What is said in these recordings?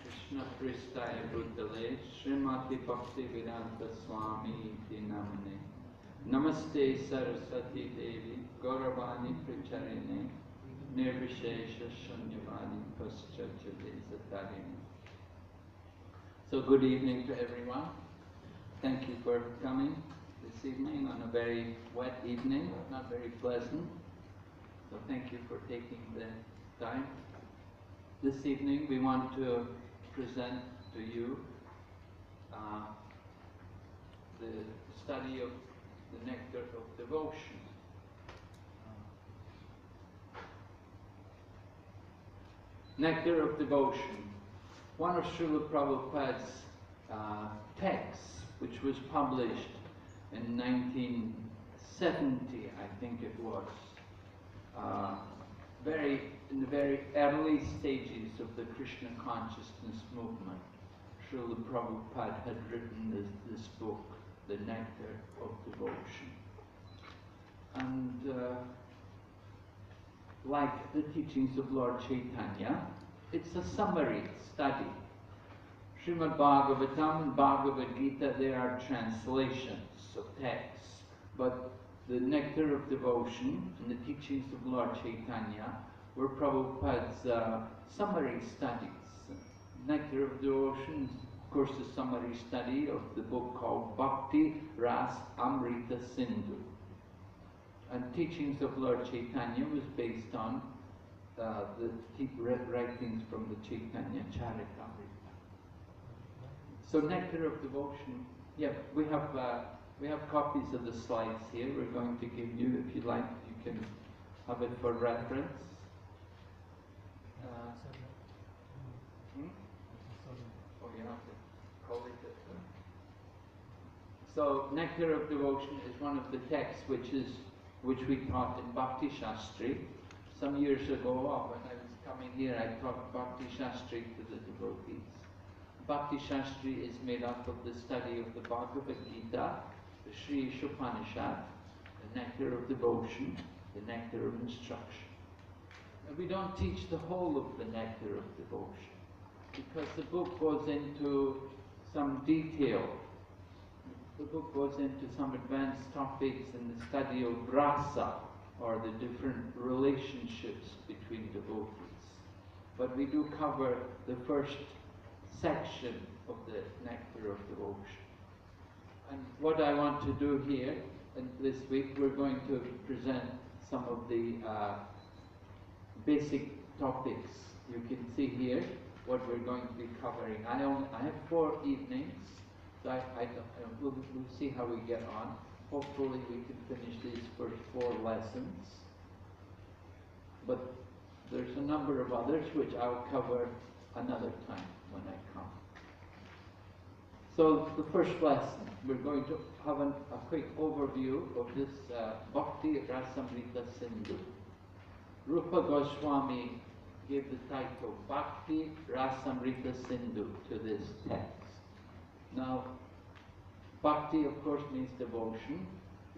Krishna Pristaya Bhutale Srimati Bhakti Vedanta Swami Iti Namane Namaste Saraswati Devi Gauravani Pracharine Nirvishesha Shunyavani Paschachate Satarini. So good evening to everyone. Thank you for coming this evening on a very wet evening, not very pleasant. So thank you for taking the time. This evening we want to present to you the study of the Nectar of Devotion. Nectar of Devotion, one of Srila Prabhupada's texts, which was published in 1970, I think it was. In the very early stages of the Krishna consciousness movement, Srila Prabhupada had written this book, The Nectar of Devotion. And like the teachings of Lord Chaitanya, it's a summary study. Srimad Bhagavatam and Bhagavad Gita, they are translations of texts, but the Nectar of Devotion and the teachings of Lord Chaitanya were Prabhupada's summary studies. Nectar of Devotion, of course, a summary study of the book called Bhakti Ras Amrita Sindhu. And teachings of Lord Chaitanya was based on the writings from the Chaitanya Charitamrita. So Nectar of Devotion, yeah, we have copies of the slides here. We're going to give you, if you like, you can have it for reference. Oh, you have to call it this. So Nectar of Devotion is one of the texts which we taught in Bhakti Shastri. Some years ago, when I was coming here, I taught Bhakti Shastri to the devotees. Bhakti Shastri is made up of the study of the Bhagavad Gita, the Sri Ishopanishad, the Nectar of Devotion, the Nectar of Instruction. And we don't teach the whole of the Nectar of Devotion, because the book goes into some detail. The book goes into some advanced topics in the study of rasa, or the different relationships between devotees. But we do cover the first section of the Nectar of Devotion. And what I want to do here, and this week, we're going to present some of the basic topics. You can see here what we're going to be covering. I have 4 evenings, so we'll see how we get on. Hopefully we can finish these first 4 lessons. But there's a number of others which I'll cover another time when I come. So the first lesson, we're going to have a quick overview of this Bhakti Rasamrita Sindhu. Rupa Goswami gave the title Bhakti Rasamrita Sindhu to this text. Now, Bhakti, of course, means devotion.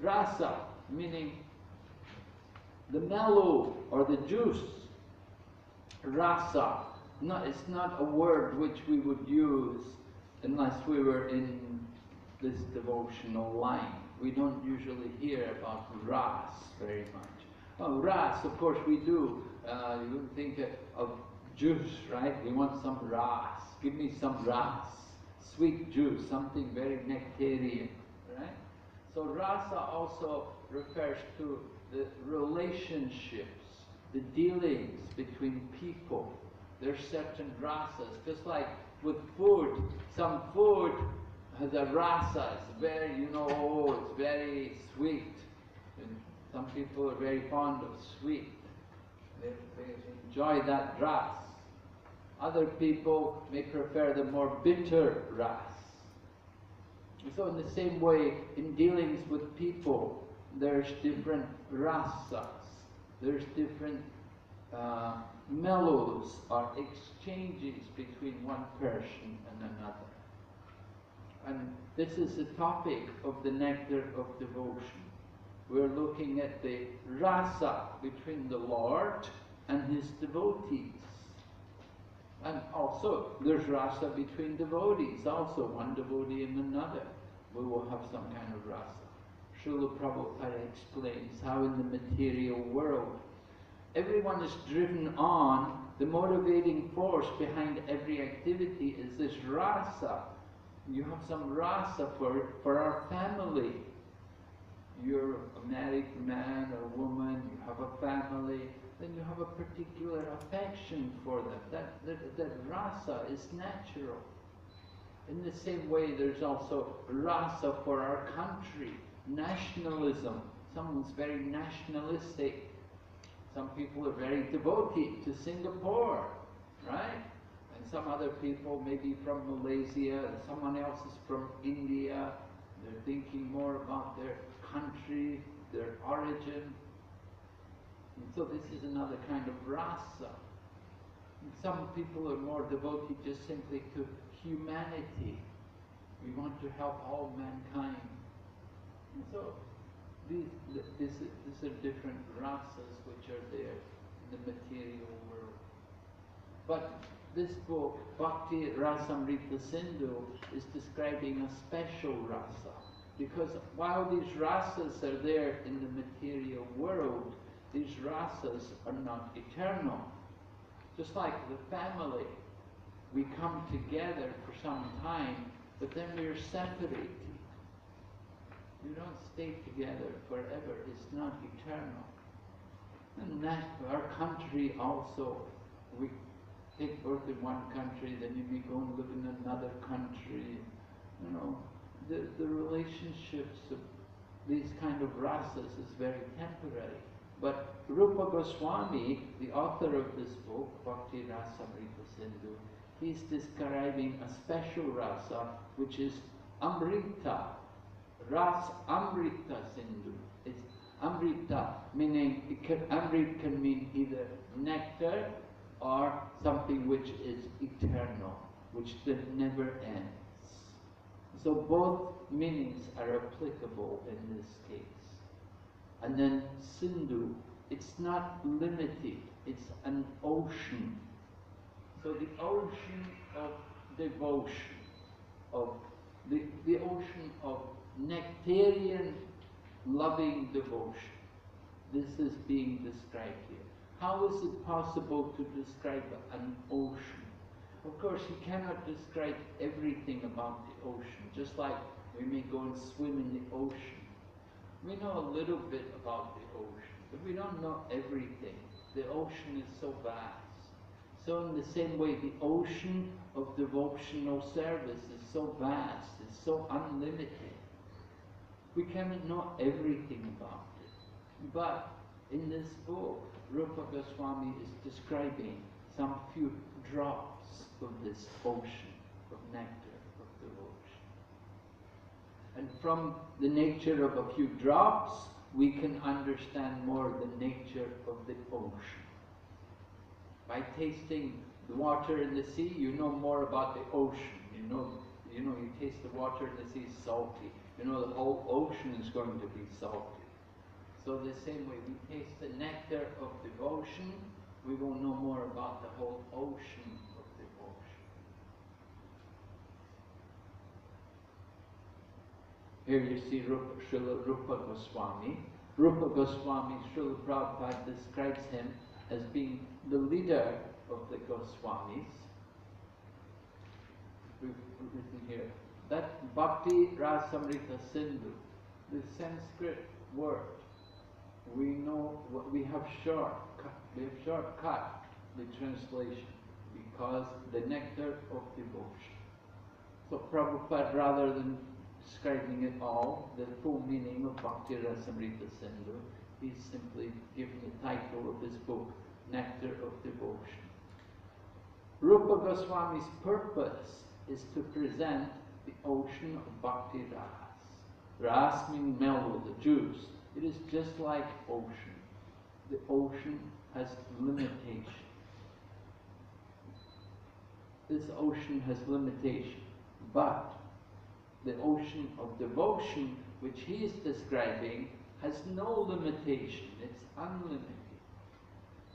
Rasa, meaning the mellow or the juice. Rasa, it's not a word which we would use unless we were in this devotional line. We don't usually hear about ras very much. Oh, ras, of course we do. You would think of juice, right? We want some ras. Give me some ras. Sweet juice, something very nectarian, right? So rasa also refers to the relationships, the dealings between people. There's certain rasas, just like with food. Some food has a rasa, it's very, it's very sweet. And some people are very fond of sweet. They enjoy that ras. Other people may prefer the more bitter ras. So in the same way, in dealings with people, there's different rasas. There's different mellows or exchanges between one person and another. And this is the topic of the Nectar of Devotion. We're looking at the rasa between the Lord and His devotees. And also, there's rasa between devotees, also one devotee and another. We will have some kind of rasa. Srila Prabhupada explains how in the material world, everyone is driven on, the motivating force behind every activity is this rasa. You have some rasa for our family. You're a married man or woman, you have a family, then you have a particular affection for them. That rasa is natural. In the same way, there's also rasa for our country, nationalism. Someone's very nationalistic. Some people are very devoted to Singapore, right? And some other people, maybe from Malaysia, and someone else is from India. They're thinking more about their country, their origin. And so this is another kind of rasa. And some people are more devoted just simply to humanity. We want to help all mankind. And so these are different rasas which are there in the material world. But this book, Bhakti Rasamrita Sindhu, is describing a special rasa. Because while these rasas are there in the material world, these rasas are not eternal. Just like the family, we come together for some time, but then we are separated. You don't stay together forever. It's not eternal. And that our country also, we take birth in one country, then you may go and live in another country. You know, the relationships of these kind of rasas is very temporary. But Rupa Goswami, the author of this book, Bhakti Rasamrita Sindhu, he's describing a special rasa, which is Amrita. Ras Amrita Sindhu. It's Amrita, meaning Amrit can mean either nectar or something which is eternal, which never ends. So both meanings are applicable in this case. And then Sindhu, it's not limited, it's an ocean. So the ocean of devotion, of the ocean of nectarian loving devotion. This is being described here. How is it possible to describe an ocean? Of course, you cannot describe everything about the ocean, just like we may go and swim in the ocean. We know a little bit about the ocean, but we don't know everything. The ocean is so vast. So in the same way, the ocean of devotional service is so vast, it's so unlimited. We cannot know everything about it. But in this book, Rupa Goswami is describing some few drops of this ocean of nectar, of devotion. And from the nature of a few drops, we can understand more the nature of the ocean. By tasting the water in the sea, you know more about the ocean. You taste the water in the sea is salty. You know the whole ocean is going to be salty. So the same way we taste the nectar of devotion, we will know more about the whole ocean of devotion. Here you see Srila Rupa Goswami. Rupa Goswami, Srila Prabhupada describes him as being the leader of the Goswamis. We've written here. That Bhakti Rasamrita Sindhu, the Sanskrit word, we know what we have shortcut the translation because the nectar of devotion. So Prabhupada, rather than describing it all, the full meaning of Bhakti Rasamrita Sindhu, he's simply given the title of his book, Nectar of Devotion. Rupa Goswami's purpose is to present the ocean of Bhakti Ras. Ras meaning mellow, the juice. It is just like ocean. The ocean has limitation. This ocean has limitation. But the ocean of devotion, which he is describing, has no limitation. It's unlimited.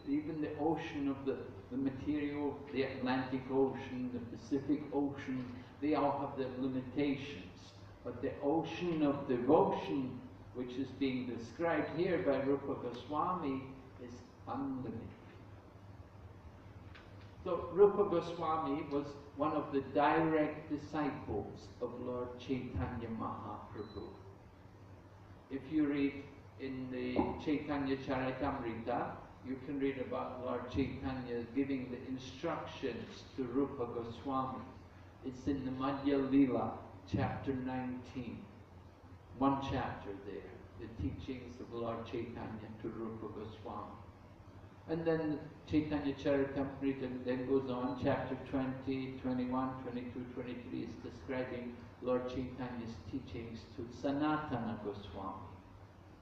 even the ocean of the material, the Atlantic Ocean, the Pacific Ocean, they all have their limitations. But the ocean of devotion, which is being described here by Rupa Goswami, is unlimited. So Rupa Goswami was one of the direct disciples of Lord Chaitanya Mahaprabhu. If you read in the Chaitanya Charitamrita, you can read about Lord Chaitanya giving the instructions to Rupa Goswami. It's in the Madhya Lila, chapter 19. One chapter there, the teachings of Lord Chaitanya to Rupa Goswami. And then Chaitanya Charitamrita then goes on, chapter 20, 21, 22, 23 is describing Lord Chaitanya's teachings to Sanatana Goswami.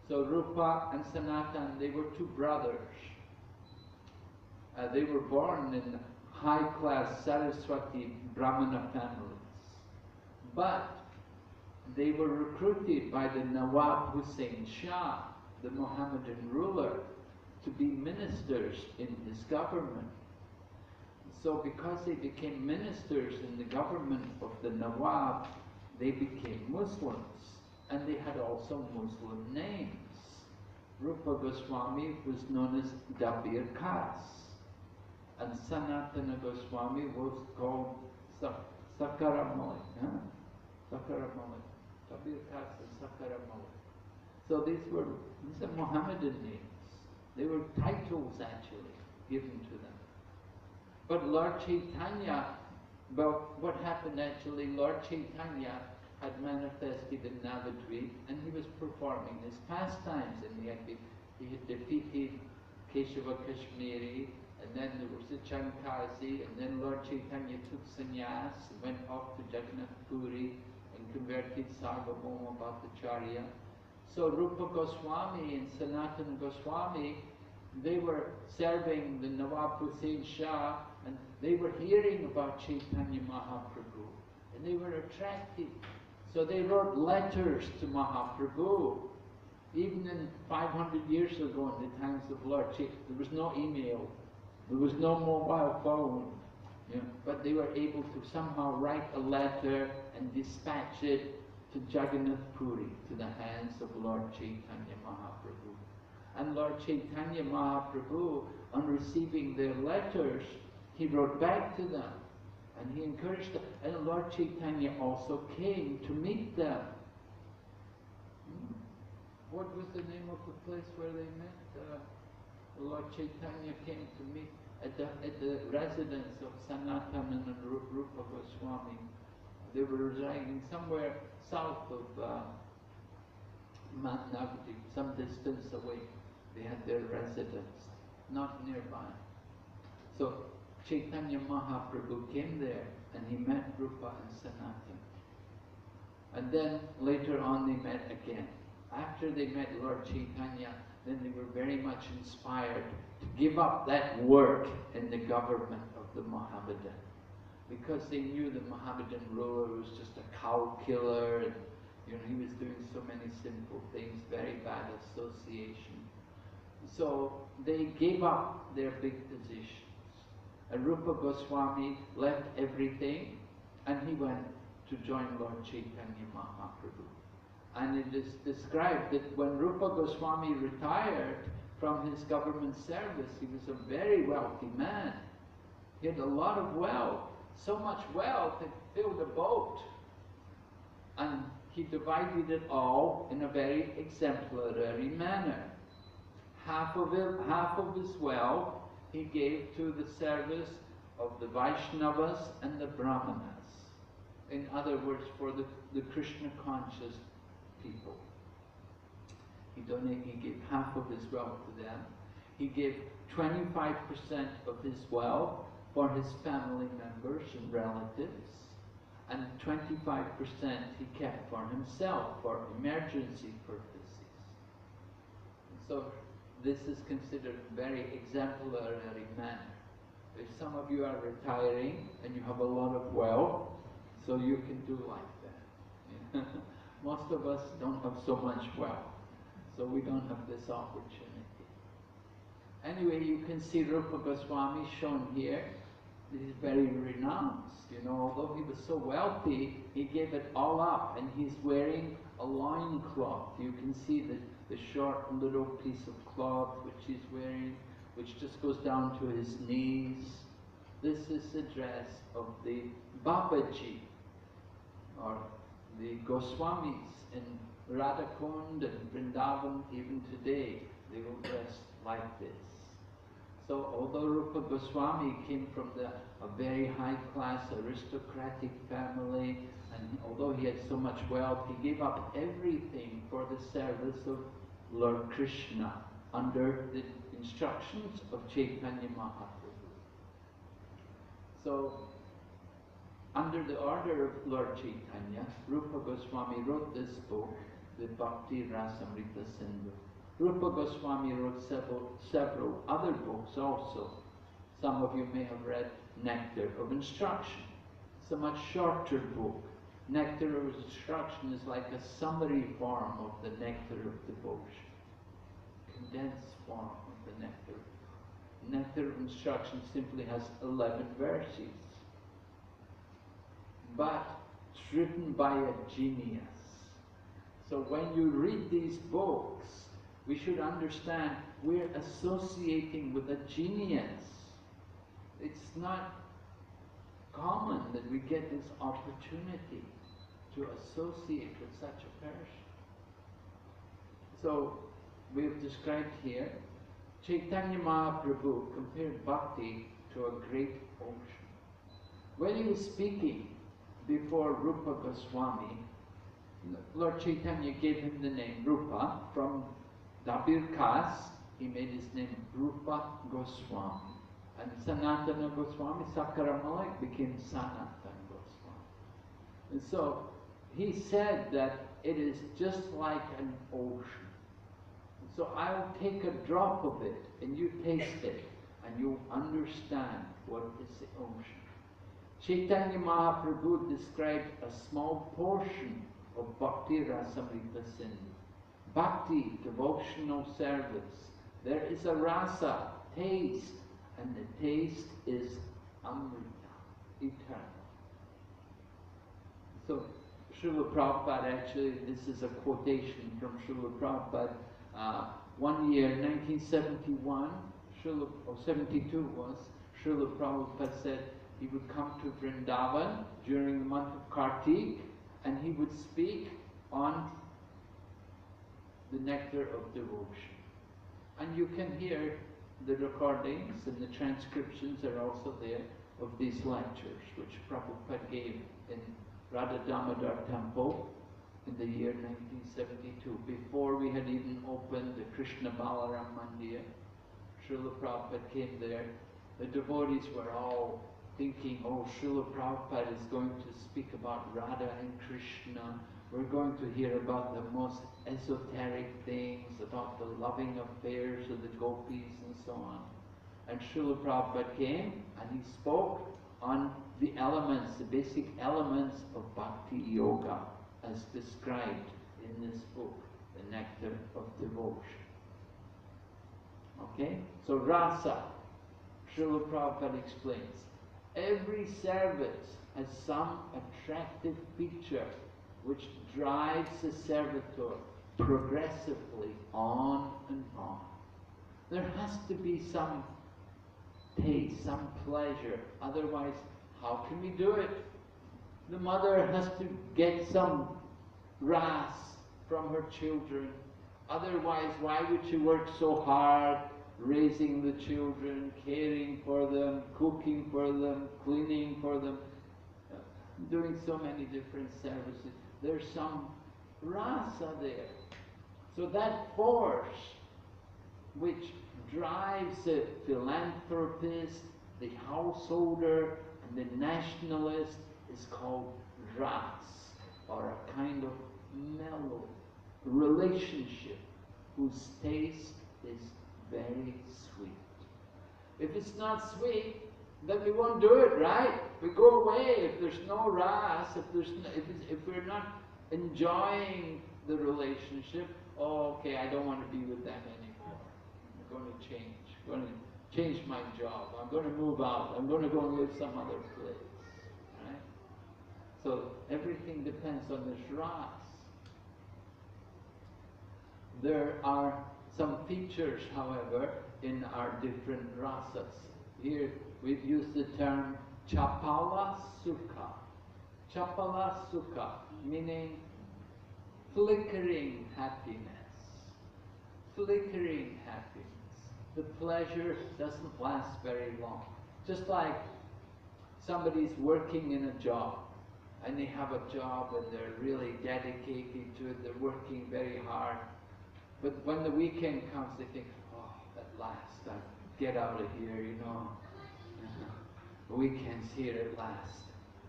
So Rupa and Sanatana, they were two brothers. They were born in high-class Saraswati Brahmana families. But they were recruited by the Nawab Hussain Shah, the Mohammedan ruler, to be ministers in his government. So because they became ministers in the government of the Nawab, they became Muslims. And they had also Muslim names. Rupa Goswami was known as Dabir Kas. And Sanatana Goswami was called Sakaramali. Sakaramali. Dabir Kas and Sakaramali. So these are Mohammedan names. They were titles actually given to them. But Lord Chaitanya, well, what happened actually, Lord Chaitanya had manifested in Navadvip and he was performing his pastimes, and he had defeated Keshava Kashmiri, and then there was the Chankazi, and then Lord Chaitanya took sannyas and went off to Jagannath Puri and converted Sarvabhauma Bhattacharya. So Rupa Goswami and Sanatana Goswami, they were serving the Nawab Hussain Shah, and they were hearing about Chaitanya Mahaprabhu, and they were attracted. So they wrote letters to Mahaprabhu. Even in 500 years ago, in the times of Lord Chaitanya, there was no email, there was no mobile phone, but they were able to somehow write a letter and dispatch it to Jagannath Puri, to the hands of Lord Chaitanya Mahaprabhu. And Lord Chaitanya Mahaprabhu, on receiving their letters, he wrote back to them, and he encouraged them. And Lord Chaitanya also came to meet them. What was the name of the place where they met? Lord Chaitanya came to meet at the residence of Sanatana and Rupa Goswami. They were residing somewhere south of Mount Navadvip, some distance away. They had their residence, not nearby. So Chaitanya Mahaprabhu came there and he met Rupa and Sanatana. And then later on they met again. After they met Lord Chaitanya, then they were very much inspired to give up that work in the government of the Mohammedan, because they knew the Mohammedan ruler was just a cow killer, and he was doing so many sinful things, very bad association. So they gave up their big positions. And Rupa Goswami left everything and he went to join Lord Chaitanya Mahaprabhu. And it is described that when Rupa Goswami retired from his government service, he was a very wealthy man. He had a lot of wealth, so much wealth it filled a boat. And he divided it all in a very exemplary manner. Half of his wealth he gave to the service of the Vaishnavas and the Brahmanas. In other words, for the Krishna conscious people. He gave half of his wealth to them. He gave 25% of his wealth for his family members and relatives, and 25% he kept for himself for emergency purposes. So this is considered very exemplary manner. If some of you are retiring and you have a lot of wealth, so you can do like that. Most of us don't have so much wealth, so we don't have this opportunity. Anyway, you can see Rupa Goswami shown here. He's very renounced, you know, although he was so wealthy, he gave it all up, and he's wearing a loincloth. You can see the short little piece of cloth which he's wearing, which just goes down to his knees. This is the dress of the Babaji, or the Goswamis in Radhakund and Vrindavan. Even today, they will dress like this. So although Rupa Goswami came from a very high-class aristocratic family, and although he had so much wealth, he gave up everything for the service of Lord Krishna under the instructions of Chaitanya Mahaprabhu. So, under the order of Lord Chaitanya, Rupa Goswami wrote this book, the Bhakti Rasamrita Sindhu. Rupa Goswami wrote several other books also. Some of you may have read Nectar of Instruction. It's a much shorter book. Nectar of Instruction is like a summary form of the Nectar of Devotion. Condensed form of the Nectar. Nectar of Instruction simply has 11 verses. But it's written by a genius. So when you read these books, we should understand we're associating with a genius. It's not common that we get this opportunity to associate with such a person. So we've described here, Chaitanya Mahaprabhu compared bhakti to a great ocean. When he was speaking before Rupa Goswami, Lord Chaitanya gave him the name Rupa. From Dabir Kas, he made his name Rupa Goswami. And Sanatana Goswami, Sakaramalik, became Sanatana Goswami. And so he said that it is just like an ocean. So I will take a drop of it, and you taste it, and you'll understand what is the ocean. Chaitanya Mahaprabhu described a small portion of Bhakti Rasamrita Sindhu. Bhakti, devotional service. There is a rasa, taste, and the taste is amrita, eternal. So, Srila Prabhupada, actually, this is a quotation from Srila Prabhupada. One year, 1971, 72 was, Srila Prabhupada said he would come to Vrindavan during the month of Kartik, and he would speak on the nectar of devotion. And you can hear the recordings, and the transcriptions are also there of these lectures, which Prabhupada gave in Radha Damodar Temple in the year 1972, before we had even opened the Krishna Balaram Mandir. Srila Prabhupada came there. The devotees were all thinking, oh, Srila Prabhupada is going to speak about Radha and Krishna. We're going to hear about the most esoteric things, about the loving affairs of the gopis and so on. And Srila Prabhupada came and he spoke on the elements, the basic elements of Bhakti Yoga as described in this book, The Nectar of Devotion. Okay? So rasa, Srila Prabhupada explains, every service has some attractive feature which drives the servitor progressively on and on. There has to be some taste, some pleasure, otherwise how can we do it? The mother has to get some ras from her children, otherwise why would she work so hard raising the children, caring for them, cooking for them, cleaning for them, doing so many different services. There's some rasa there. So that force which drives the philanthropist, the householder, and the nationalist is called ras, or a kind of mellow relationship whose taste is very sweet. If it's not sweet, then we won't do it, right? We go away if there's no ras, if we're not enjoying the relationship. Oh, okay, I don't want to be with them anymore. I'm going to change. I'm going to change my job. I'm going to move out. I'm going to go and live some other place. Right? So everything depends on this ras. There are some features, however, in our different rasas. Here we've used the term chapala sukha. Chapala sukha, meaning flickering happiness. Flickering happiness. The pleasure doesn't last very long. Just like somebody's working in a job, and they have a job and they're really dedicated to it, they're working very hard. But when the weekend comes, they think, oh, at last, I get out of here, you know. The weekend's here at last.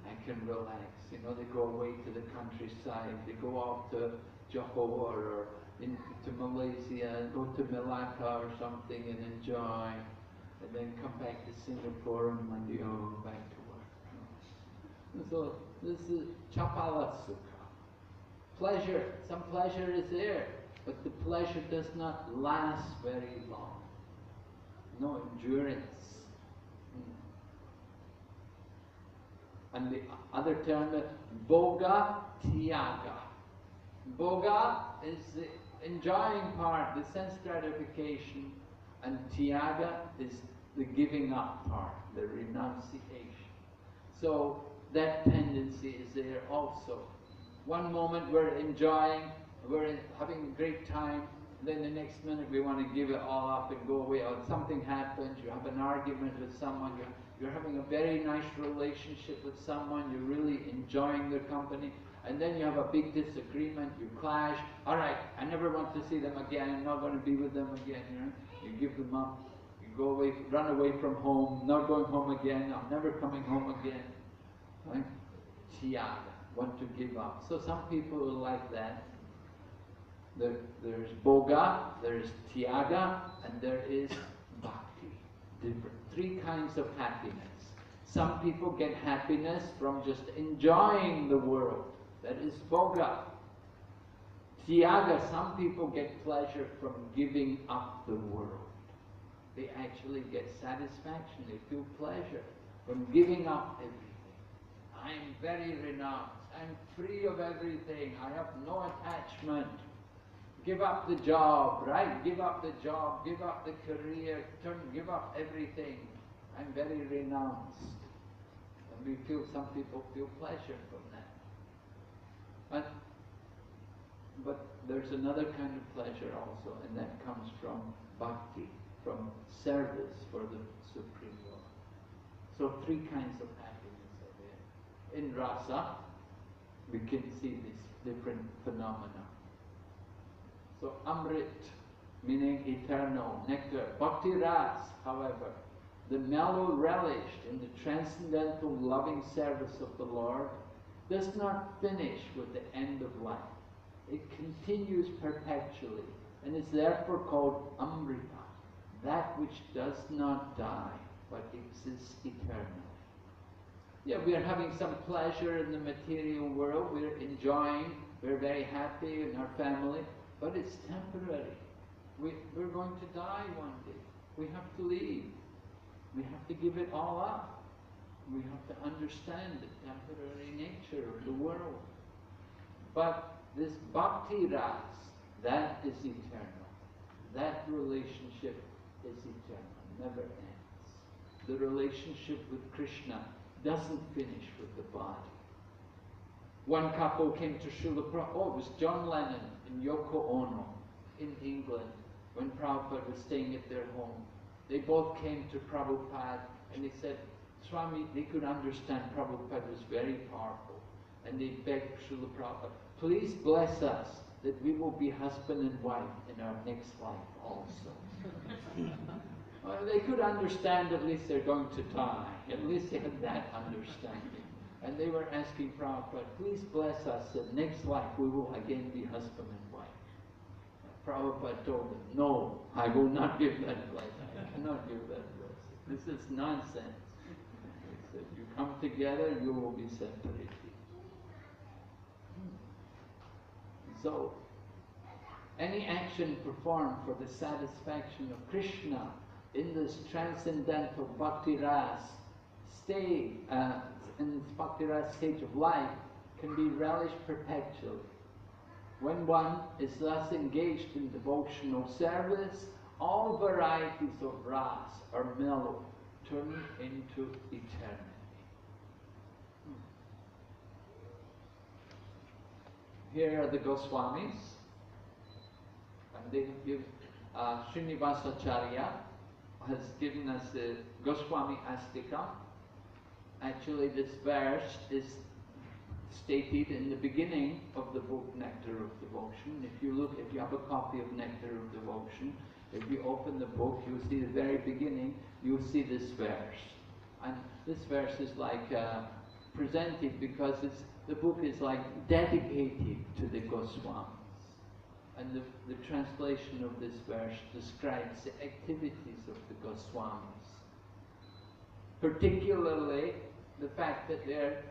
I can relax. You know, they go away to the countryside. They go off to Johor or to Malaysia, go to Malacca or something and enjoy. And then come back to Singapore on Monday, oh, back to work. And so this is chapala sukha. Pleasure, some pleasure is there, but the pleasure does not last very long. No endurance. And the other term is bhoga tyaga. Bhoga is the enjoying part, the sense gratification, and tyaga is the giving up part, the renunciation. So that tendency is there also. One moment we're enjoying, we're having a great time, then the next minute we want to give it all up and go away, or something happens, you have an argument with someone, you're having a very nice relationship with someone, you're really enjoying their company, and then you have a big disagreement, you clash, all right, I never want to see them again, I'm not going to be with them again, you know? You give them up, you go away, run away from home, not going home again, I'm never coming home again, right? Tyaga, want to give up. So some people are like that. There's bhoga, there's tyaga, and there is bhakti. Different. Three kinds of happiness. Some people get happiness from just enjoying the world. That is bhoga. Tyaga, some people get pleasure from giving up the world. They actually get satisfaction, they feel pleasure from giving up everything. I'm very renounced, I'm free of everything, I have no attachment. Give up the job, right? Give up the job, give up the career, give up everything. I'm very renounced. And some people feel pleasure from that. But there's another kind of pleasure also, and that comes from bhakti, from service for the Supreme Lord. So three kinds of happiness are there. In rasa, we can see these different phenomena. So amrit, meaning eternal, nectar. Bhakti ras, however, the mellow relish in the transcendental loving service of the Lord, does not finish with the end of life. It continues perpetually, and is therefore called amrita, that which does not die, but exists eternally. Yeah, we are having some pleasure in the material world, we're enjoying, we're very happy in our family, but it's temporary. We're going to die one day. We have to leave. We have to give it all up. We have to understand the temporary nature of the world. But this bhakti ras, that is eternal. That relationship is eternal, never ends. The relationship with Krishna doesn't finish with the body. One couple came to Srila Prabhupada, it was John Lennon and Yoko Ono in England when Prabhupada was staying at their home. They both came to Prabhupada and they said, Swami, they could understand Prabhupada was very powerful. And they begged Srila Prabhupada, please bless us that we will be husband and wife in our next life also. Well, they could understand at least they're going to die. At least they had that understanding. And they were asking Prabhupada, please bless us that next life we will again be husband and wife. Prabhupada told them, no, I will not give that blessing. I cannot give that blessing. This is nonsense. He said, you come together, you will be separated. So, any action performed for the satisfaction of Krishna in this transcendental bhakti ras state, in this bhakti ras stage of life, can be relished perpetually. When one is thus engaged in devotional service, all varieties of ras are mellowed, turning into eternity. Here are the Goswamis, and they give Srinivasacharya has given us the Goswami Astika. Actually, this verse is stated in the beginning of the book Nectar of Devotion. If you have a copy of Nectar of Devotion, if you open the book, you'll see the very beginning, you'll see this verse. And this verse is like presented because the book is like dedicated to the Goswamis. And the translation of this verse describes the activities of the Goswamis. Particularly the fact that they're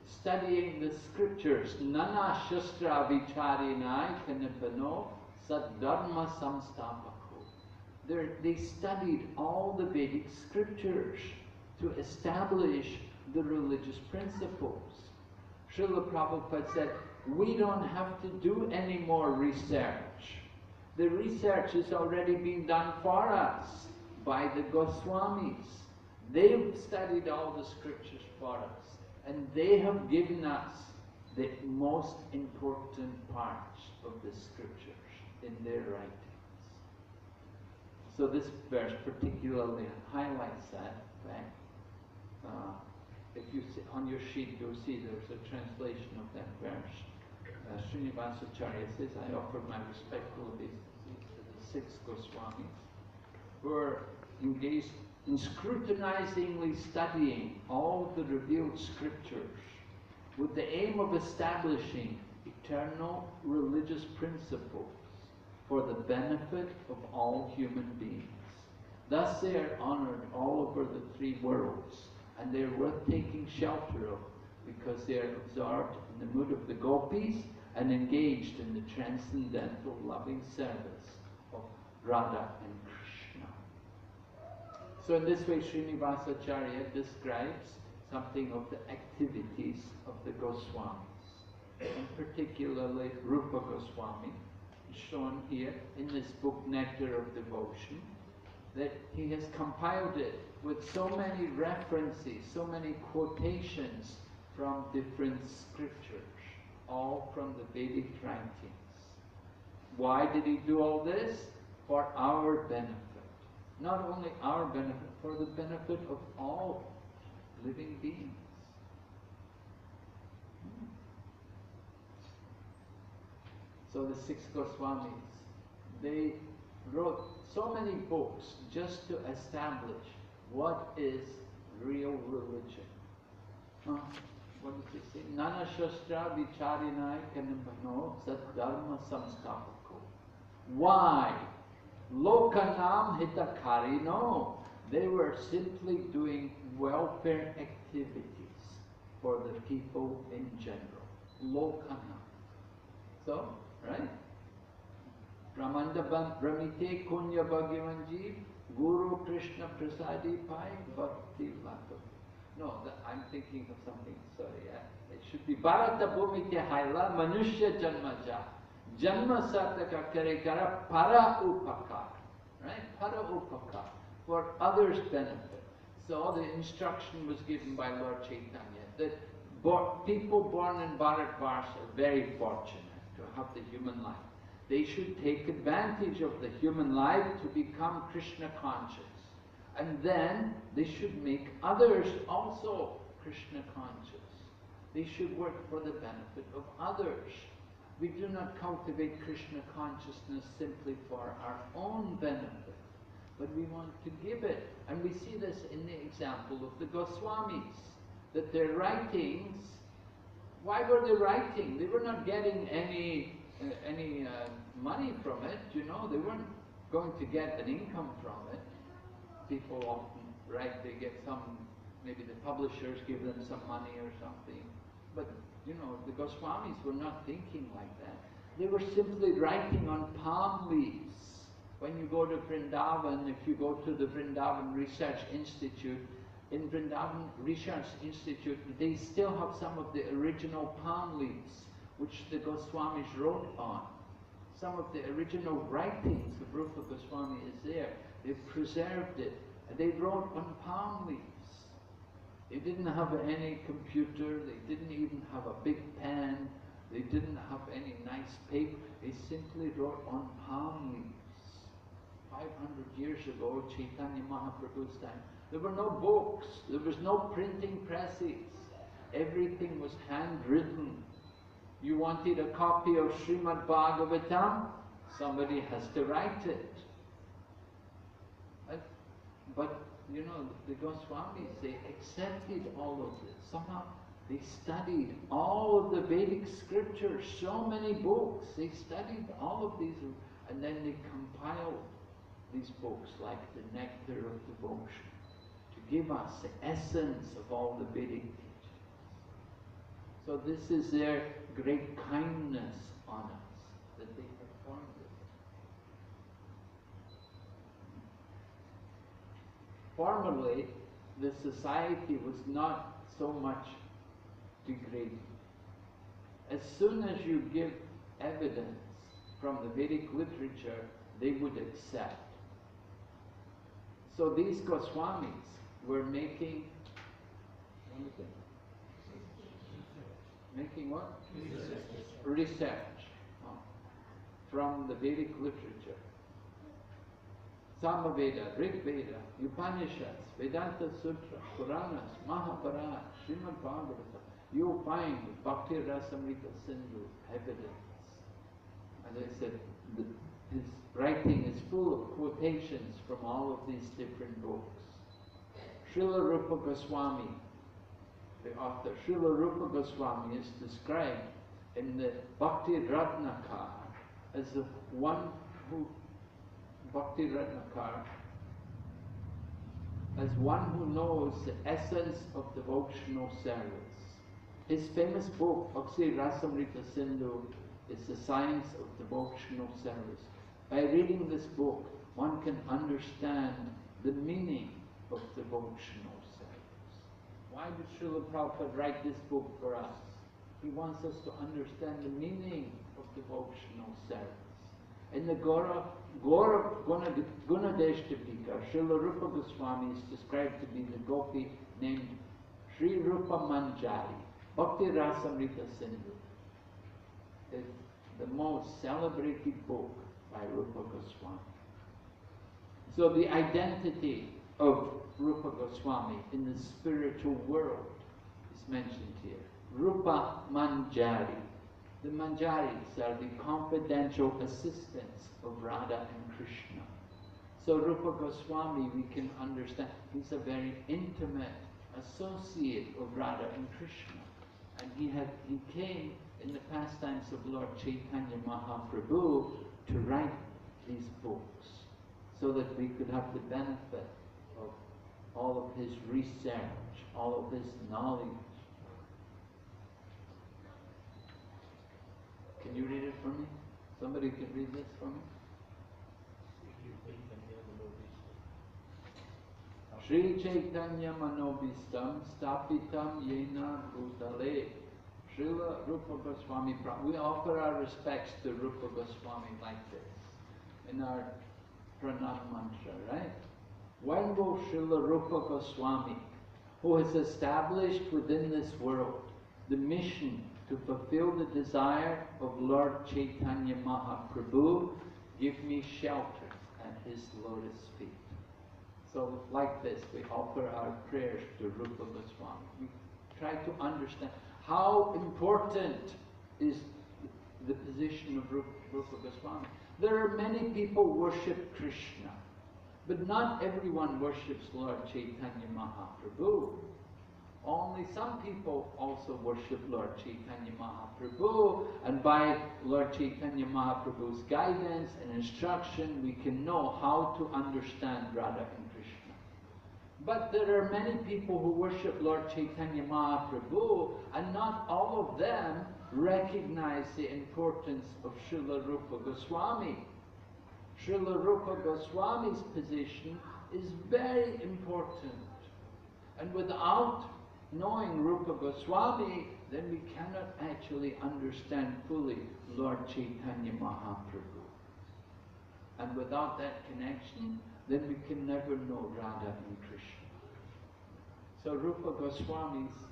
studying the scriptures. Nana Shastra Vicharinai Kanipano Saddharma Samstapako. They studied all the Vedic scriptures to establish the religious principles. Srila Prabhupada said, we don't have to do any more research. The research has already been done for us by the Goswamis. They've studied all the scriptures for us, and they have given us the most important parts of the scriptures in their writings. So this verse particularly highlights that fact. If you see, on your sheet, you'll see there's a translation of that verse. Srinivasacharya says, I offer my respectful obeisances to the 6 Goswamis who are engaged in scrutinizingly studying all the revealed scriptures with the aim of establishing eternal religious principles for the benefit of all human beings. Thus they are honored all over the 3 worlds, and they are worth taking shelter of because they are absorbed in the mood of the gopis and engaged in the transcendental loving service of Radha and Krishna. So in this way, Srinivasacharya describes something of the activities of the Goswamis, and particularly Rupa Goswami, shown here in this book Nectar of Devotion, that he has compiled it with so many references, so many quotations from different scriptures, all from the Vedic writings. Why did he do all this? For our benefit. Not only our benefit, for the benefit of all living beings. So the 6 Goswamis, they wrote so many books just to establish what is real religion. What does it say? Nana Shastra Vicharinai Kanibano Saddharma Samstapako. Why? Lokanam Hitakarino. They were simply doing welfare activities for the people in general. Lokanam. So, right? Brahmanda Brahmite Kunya Bhagavanji Guru Krishna Prasadi Pai Bhakti Lata. No, I'm thinking of something, sorry. It should be Bharata Bhumite Haila Manushya Janmaja Janma Sartaka Karekara Para Upakar. Right? Para Upakar. For others' benefit. So the instruction was given by Lord Chaitanya that people born in Bharatvarsh are very fortunate to have the human life. They should take advantage of the human life to become Krishna conscious. And then they should make others also Krishna conscious. They should work for the benefit of others. We do not cultivate Krishna consciousness simply for our own benefit, but we want to give it. And we see this in the example of the Goswamis, that their writings, why were they writing? They were not getting any money from it, you know, they weren't going to get an income from it. People often write, they get some, maybe the publishers give them some money or something. But, you know, the Goswamis were not thinking like that. They were simply writing on palm leaves When you go to Vrindavan, if you go to the Vrindavan Research Institute, in Vrindavan Research Institute, they still have some of the original palm leaves which the Goswamis wrote on. Some of the original writings of Rupa Goswami is there. They've preserved it. And they wrote on palm leaves. They didn't have any computer. They didn't even have a big pen. They didn't have any nice paper. They simply wrote on palm leaves. 500 years ago, Chaitanya Mahaprabhu's time, there were no books. There was no printing presses. Everything was handwritten. You wanted a copy of Srimad Bhagavatam? Somebody has to write it. But, you know, the Goswamis, they accepted all of this. Somehow they studied all of the Vedic scriptures, so many books. They studied all of these, and then they compiled these books like the Nectar of Devotion to give us the essence of all the Vedic teachings. So this is their great kindness on us, that they performed it. Formerly, the society was not so much degraded. As soon as you give evidence from the Vedic literature, they would accept. So these Goswamis were making what? Research from the Vedic literature. Samaveda, Rig Veda, Upanishads, Vedanta Sutra, Puranas, Mahabharata, Srimad Bhagavatam. You'll find Bhakti Rasamrita Sindhu evidence. As I said, his writing is full of quotations from all of these different books. Srila Rupa Goswami, the author, Srila Rupa Goswami is described in the Bhakti Ratnakar as the one who, Bhakti Ratnakar, as one who knows the essence of devotional service. His famous book, Bhakti Rasamrita Sindhu, is the science of devotional service. By reading this book, one can understand the meaning of devotional service. Why did Srila Prabhupada write this book for us? He wants us to understand the meaning of devotional service. In the Gunadeshtapika, Srila Rupa Goswami is described to be the gopi named Sri Rupa Manjari. Bhakti Rasamrita Sindhu is the most celebrated book by Rupa Goswami. So the identity of Rupa Goswami in the spiritual world is mentioned here. Rupa Manjari. The Manjaris are the confidential assistants of Radha and Krishna. So Rupa Goswami, we can understand, he's a very intimate associate of Radha and Krishna. And he came in the pastimes of Lord Chaitanya Mahaprabhu to write these books so that we could have the benefit of all of his research, all of his knowledge. Can you read it for me? Somebody can read this for me? Sri Chaitanya Manobhistam Stapitam Yena Bhutale. Srila Rupa Goswami. We offer our respects to Rupa Goswami like this in our pranam mantra, right? When will Srila Rupa Goswami, who has established within this world the mission to fulfill the desire of Lord Chaitanya Mahaprabhu, give me shelter at his lotus feet? So like this, we offer our prayers to Rupa Goswami. We try to understand how important is the position of Rupa Goswami. There are many people who worship Krishna, but not everyone worships Lord Chaitanya Mahaprabhu. Only some people also worship Lord Chaitanya Mahaprabhu, and by Lord Chaitanya Mahaprabhu's guidance and instruction, we can know how to understand Radha and Krishna. But there are many people who worship Lord Chaitanya Mahaprabhu, and not all of them recognize the importance of Srila Rupa Goswami. Srila Rupa Goswami's position is very important. And without knowing Rupa Goswami, then we cannot actually understand fully Lord Chaitanya Mahaprabhu. And without that connection, then we can never know Radha and Krishna. So Rupa Goswami's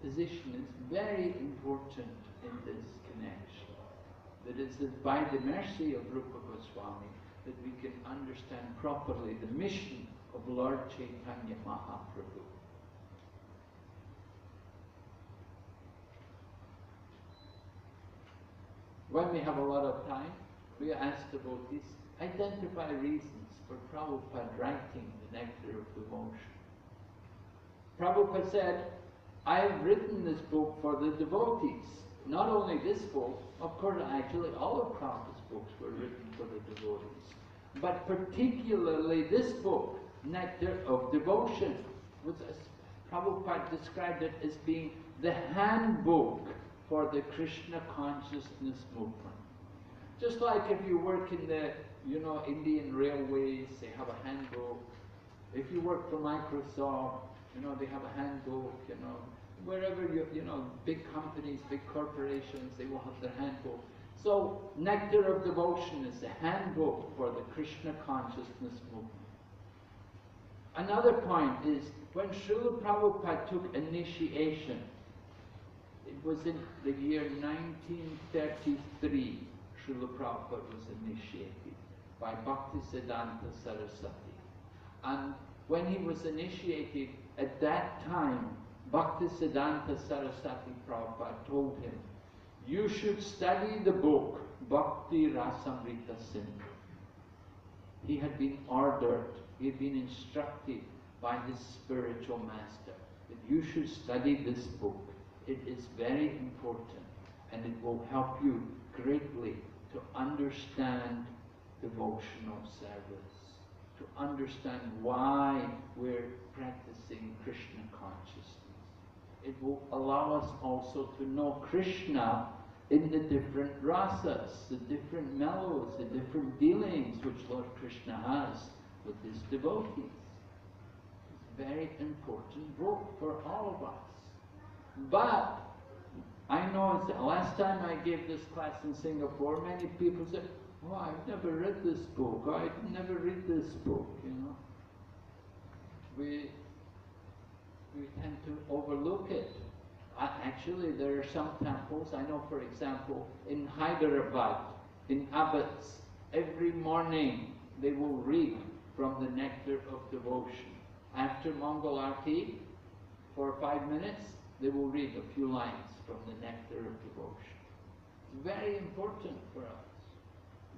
position is very important in this connection. That is that by the mercy of Rupa Goswami that we can understand properly the mission of Lord Chaitanya Mahaprabhu. When we have a lot of time, we ask devotees, identify reasons for Prabhupada writing the Nectar of Devotion. Prabhupada said, I have written this book for the devotees. Not only this book, of course actually all of Prabhupada's books were written for the devotees, but particularly this book, Nectar of Devotion, which Prabhupada described it as being the handbook for the Krishna consciousness movement. Just like if you work in the, Indian Railways, they have a handbook. If you work for Microsoft, they have a handbook, wherever big companies, big corporations, they will have their handbook. So, Nectar of Devotion is the handbook for the Krishna consciousness movement. Another point is, when Srila Prabhupada took initiation, it was in the year 1933, Srila Prabhupada was initiated by Bhaktisiddhanta Saraswati. And when he was initiated, at that time, Bhaktisiddhanta Saraswati Prabhupada told him, you should study the book Bhakti Rasamrita Sindhu. He had been ordered, he had been instructed by his spiritual master that you should study this book. It is very important and it will help you greatly to understand devotional service, to understand why we're practicing Krishna consciousness. It will allow us also to know Krishna in the different rasas, the different mellows, the different dealings which Lord Krishna has with his devotees. It's a very important book for all of us. But I know last time I gave this class in Singapore, many people said, oh, I've never read this book, or I've never read this book, We tend to overlook it. Actually, there are some temples, I know for example, in Hyderabad, in abbots, every morning they will read from the Nectar of Devotion. After Mangal Arti, for 5 minutes, they will read a few lines from the Nectar of Devotion. It's very important for us.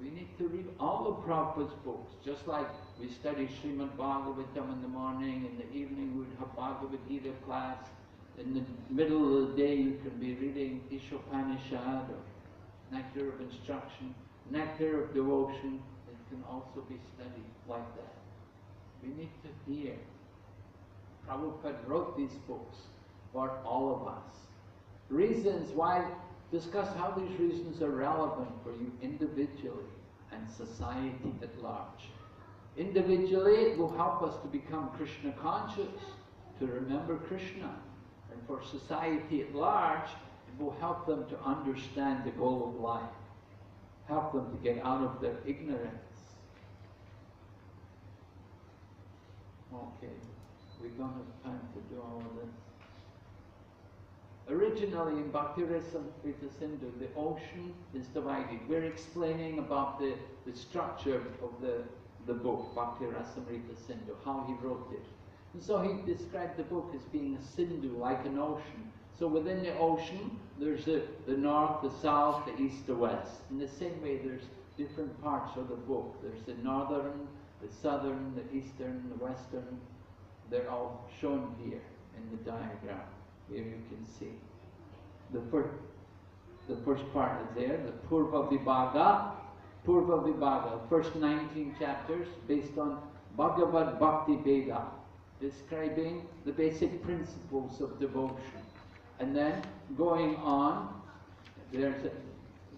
We need to read all of Prabhupada's books, just like we study Srimad Bhagavatam in the morning, in the evening we would have Bhagavad Gita class, in the middle of the day you can be reading Ishopanishad or Nectar of Instruction, Nectar of Devotion. It can also be studied like that. We need to hear. Prabhupada wrote these books for all of us. Reasons why, discuss how these reasons are relevant for you individually and society at large. Individually, it will help us to become Krishna conscious, to remember Krishna. And for society at large, it will help them to understand the goal of life, help them to get out of their ignorance. Okay, we don't have time to do all of this. Originally in Bhakti Rasamrita Sindhu, the ocean is divided. We're explaining about the structure of the book, Bhakti Rasamrita Sindhu, how he wrote it. And so he described the book as being a Sindhu, like an ocean. So within the ocean, there's the north, the south, the east, the west. In the same way, there's different parts of the book. There's the northern, the southern, the eastern, the western. They're all shown here in the diagram. Here you can see. The first part is there, the Purva Vibhaga. Purva Vibhaga, first 19 chapters based on Bhagavad Bhakti Veda, describing the basic principles of devotion. And then going on, there's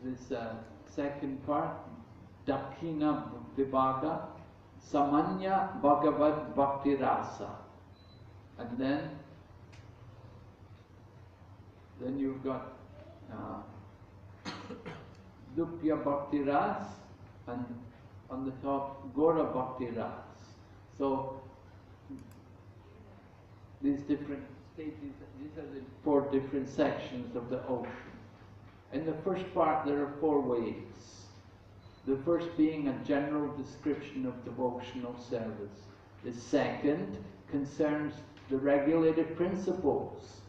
this second part, Dakina Vibhaga, Samanya Bhagavad Bhakti Rasa. And then you've got Dupya Bhakti Ras, and on the top Gora Bhakti Ras. So these different stages, these are the 4 different sections of the ocean. In the first part there are 4 waves. The first being a general description of devotional service. The second concerns the regulated principles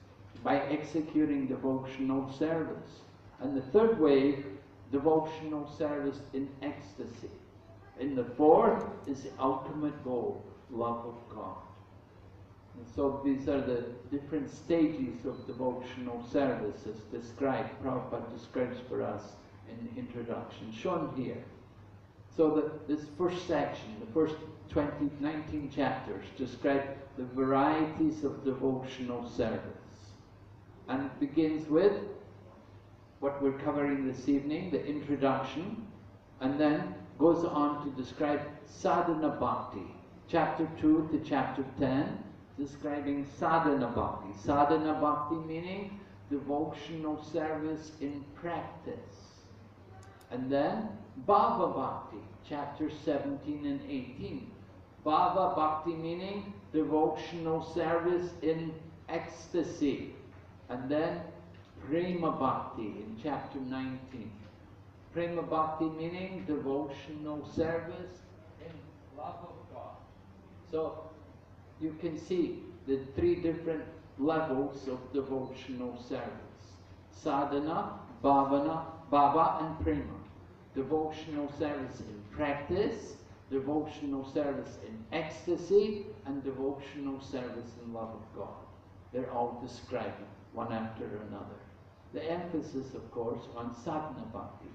by executing devotional service. And the third wave, devotional service in ecstasy. And the fourth is the ultimate goal, love of God. And so these are the different stages of devotional service as described, Prabhupada describes for us in the introduction, shown here. So this first section, the first 19 chapters, describe the varieties of devotional service. And it begins with what we're covering this evening, the introduction, and then goes on to describe sadhana bhakti, chapter 2 to chapter 10, describing sadhana bhakti. Sadhana bhakti meaning devotional service in practice. And then bhava bhakti, chapters 17 and 18. Bhava bhakti meaning devotional service in ecstasy. And then prema bhakti in chapter 19. Prema bhakti meaning devotional service in love of God. So you can see the 3 different levels of devotional service. Sadhana, bhavana, bhava and prema. Devotional service in practice, devotional service in ecstasy, and devotional service in love of God. They're all described one after another. The emphasis, of course, on sadhana bhakti,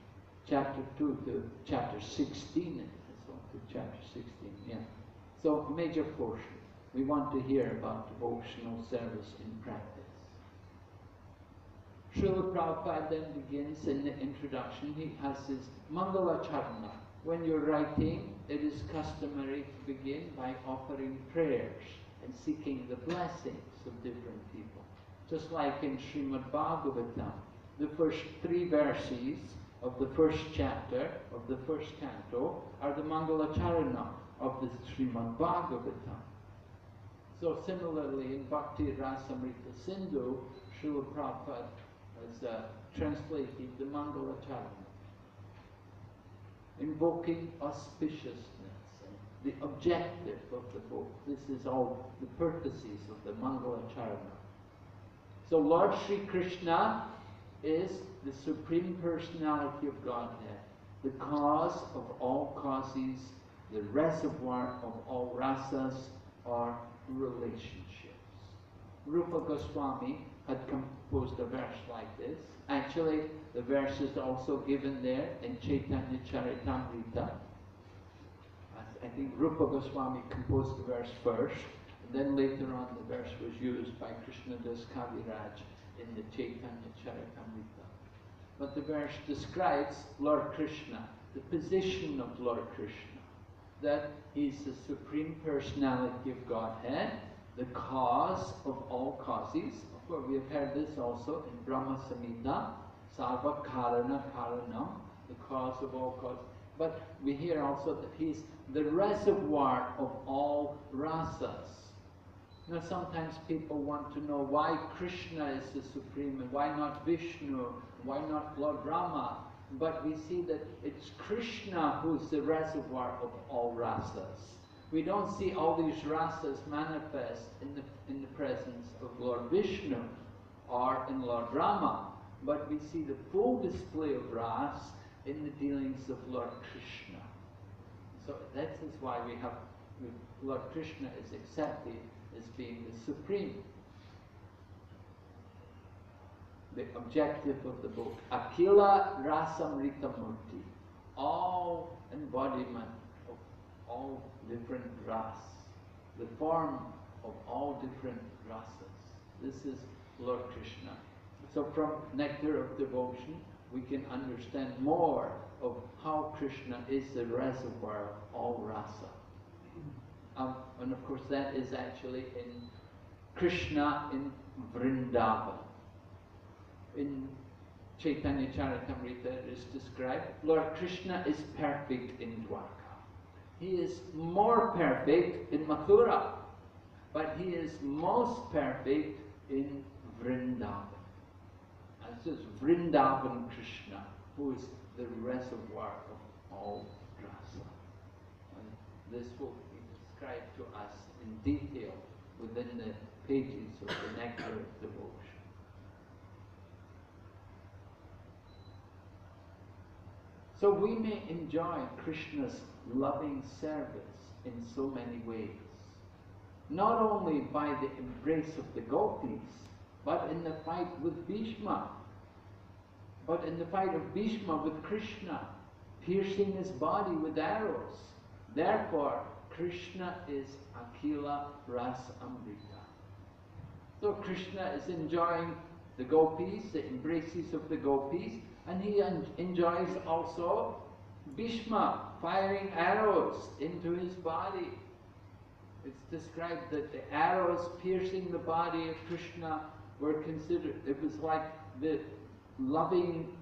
chapter 2 to chapter 16, to chapter 16, yeah. So, a major portion. We want to hear about devotional service in practice. Srila Prabhupada then begins in the introduction, he has his Mangala Charana. When you're writing, it is customary to begin by offering prayers and seeking the blessings of different people. Just like in Srimad Bhagavatam, the first 3 verses of the first chapter of the first canto are the Mangala Charana of the Srimad Bhagavatam. So similarly in Bhakti Rasamrita Sindhu, Srila Prabhupada has translated the Mangala Charana, invoking auspiciousness, and the objective of the book. This is all the purposes of the Mangala Charana. So Lord Sri Krishna is the Supreme Personality of Godhead, the cause of all causes, the reservoir of all rasas or relationships. Rupa Goswami had composed a verse like this. Actually, the verse is also given there in Chaitanya Charitamrita. I think Rupa Goswami composed the verse first, and then later on the verse was used by Krishnadas Kaviraj in the Chaitanya Charitamrita. But the verse describes Lord Krishna, the position of Lord Krishna, that He's the Supreme Personality of Godhead, the cause of all causes. Of course, we have heard this also in Brahma Samhita, Sarva Karana Karanam, the cause of all causes. But we hear also that He's the reservoir of all rasas. Now sometimes people want to know why Krishna is the Supreme and why not Vishnu, why not Lord Rama. But we see that it's Krishna who's the reservoir of all rasas. We don't see all these rasas manifest in the presence of Lord Vishnu or in Lord Rama, but we see the full display of ras in the dealings of Lord Krishna. So that is why Lord Krishna is accepted as being the supreme. The objective of the book, Akila Rasamrita Murti, all embodiment of all different ras, the form of all different rasas. This is Lord Krishna. So from Nectar of Devotion, we can understand more of how Krishna is the reservoir of all rasa. And of course that is actually in Krishna in Vrindavan. In Chaitanya Charitamrita it is described, Lord Krishna is perfect in Dwarka. He is more perfect in Mathura, but he is most perfect in Vrindavan. And so it's Vrindavan Krishna, who is the reservoir of all rasa. And this will be described to us in detail within the pages of the Nectar of Devotion. So we may enjoy Krishna's loving service in so many ways. Not only by the embrace of the gopis, but in the fight with Bhishma. But in the fight of Bhishma with Krishna, piercing his body with arrows. Therefore, Krishna is Akila Ras Amrita. So Krishna is enjoying the gopis, the embraces of the gopis, and he enjoys also Bhishma firing arrows into his body. It's described that the arrows piercing the body of Krishna were considered, it was like the loving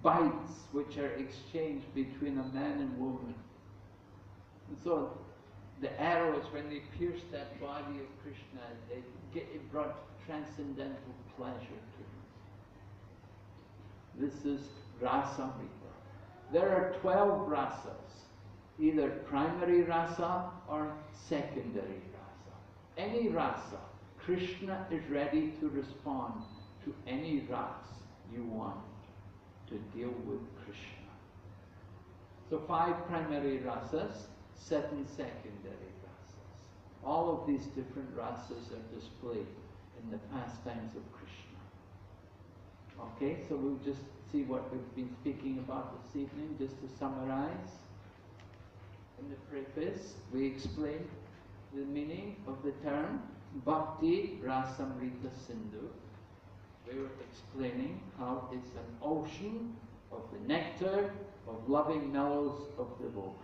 bites which are exchanged between a man and woman. And so the arrows, when they pierced that body of Krishna, it brought transcendental pleasure to him. This is Rasamrita. There are 12 rasas, either primary rasa or secondary rasa. Any rasa, Krishna is ready to respond to any ras you want to deal with Krishna. So 5 primary rasas, 7 secondary rasas. All of these different rasas are displayed in the pastimes of Krishna. Okay, so we'll just see what we've been speaking about this evening, just to summarize. In the preface, we explained the meaning of the term Bhakti Rasamrita Sindhu. We were explaining how it's an ocean of the nectar of loving mellows of devotion.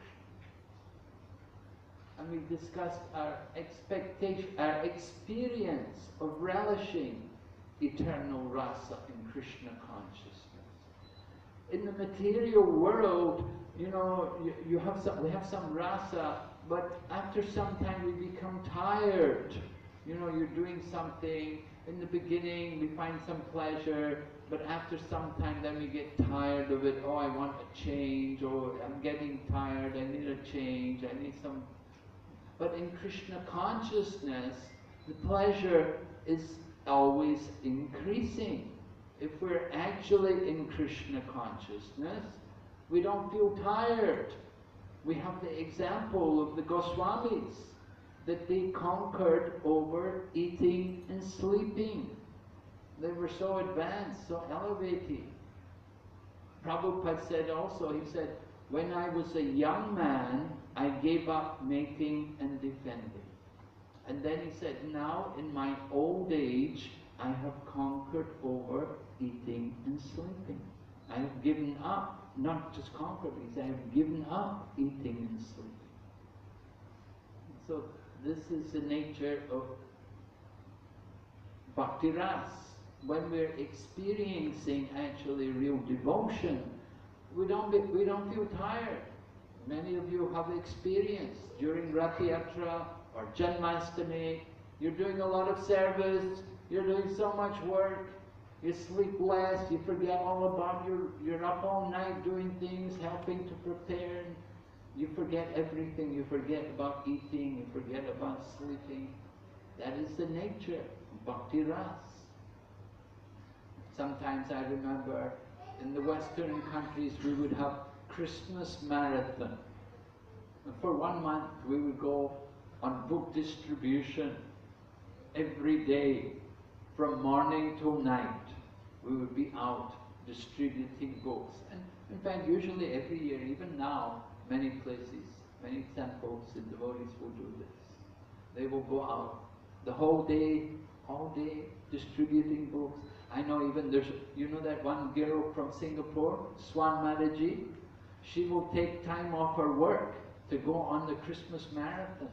And we discussed our expectation, our experience of relishing eternal rasa in Krishna consciousness. In the material world, you know, we have some rasa, but after some time we become tired. You know, you're doing something, in the beginning we find some pleasure, but after some time then we get tired of it. Oh, I want a change, or I'm getting tired, I need a change, I need some. But in Krishna consciousness, the pleasure is always increasing. If we're actually in Krishna consciousness, we don't feel tired. We have the example of the Goswamis, that they conquered over eating and sleeping. They were so advanced, so elevated. Prabhupada said also, he said, when I was a young man, I gave up mating and defending. And then he said, now in my old age, I have conquered over eating and sleeping. I have given up, not just conquered, he said, I have given up eating and sleeping. So this is the nature of bhakti ras. When we're experiencing actually real devotion, we don't feel tired. Many of you have experienced during Rath Yatra or Janmashtami, you're doing a lot of service, you're doing so much work, you sleep less, you forget all about you're up all night doing things, helping to prepare, you forget everything, you forget about eating, you forget about sleeping. That is the nature of bhakti ras. Sometimes I remember in the Western countries we would have Christmas marathon. And for 1 month we would go on book distribution every day from morning till night. We would be out distributing books. And in fact, usually every year, even now, many places, many temples and devotees will do this. They will go out the whole day, all day, distributing books. I know even there's, you know that one girl from Singapore, Swan Mataji? She will take time off her work to go on the Christmas marathon.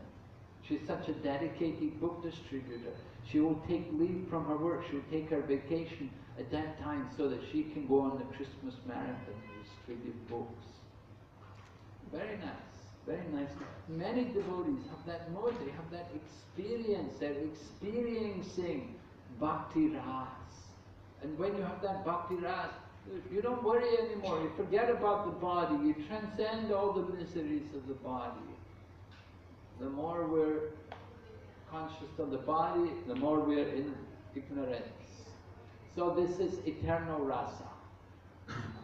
She's such a dedicated book distributor. She will take leave from her work. She'll take her vacation at that time so that she can go on the Christmas marathon and distribute books. Very nice, very nice. Many devotees have that mode, they have that experience, they're experiencing bhakti ras. And when you have that bhakti ras, you don't worry anymore, you forget about the body, you transcend all the miseries of the body. The more we're conscious of the body, the more we're in ignorance. So this is eternal rasa.